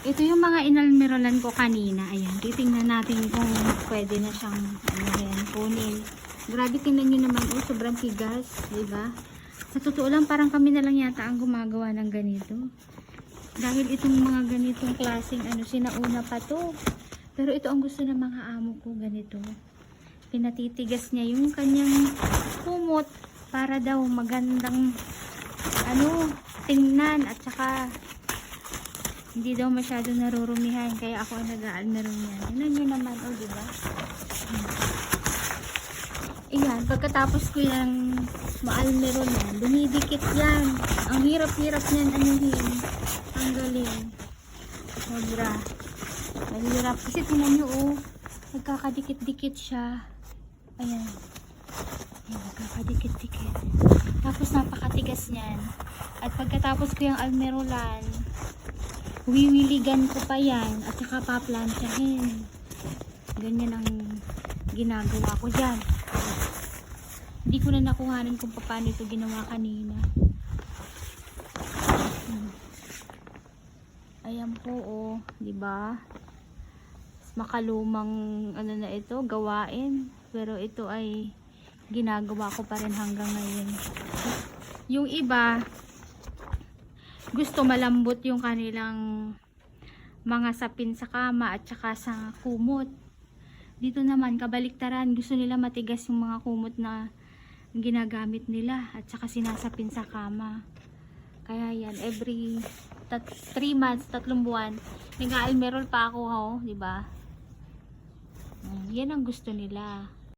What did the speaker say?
Ito yung mga inalmirolan ko kanina. Ayan, titingnan natin kung pwede na siyang kunin. Grabe, tingnan nyo naman. Oh, sobrang tigas, diba? Sa totoo lang, parang kami na lang yata ang gumagawa ng ganito. Dahil itong mga ganitong klaseng sinauna pa to. Pero ito ang gusto ng mga amo ko, ganito. Pinatitigas niya yung kanyang kumot para daw magandang tingnan at saka hindi daw masyado narurumihan, kaya ako ang nag-aalmeron yan. Tingnan nyo naman, oh, diba? Ayan, pagkatapos ko yung maalmeron yan, dumidikit yan. Ang hirap-hirap niyan, tanggalin. Sobra. Mahirap. Kasi tingnan nyo, oh, nagkakadikit-dikit siya. Ayan. Ayan, nagkakadikit-dikit. Tapos napakatigas niyan. At pagkatapos ko yung almerolan, wiwiligan ko pa yan at saka paplansyahin. Ganyan ang ginagawa ko dyan. Hindi ko na nakuhanan kung paano ito ginawa kanina. Ayan po, oh, diba? Makalumang na ito, gawain. Pero ito ay ginagawa ko pa rin hanggang ngayon. Yung iba, gusto malambot yung kanilang mga sapin sa kama at saka sa kumot. Dito naman kabaliktaran, gusto nila matigas yung mga kumot na ginagamit nila at saka sinasapin sa kama. Kaya yan, every 3 months, 3 buwan, nag-aalmerol pa ako, ho, diba? Yan ang gusto nila.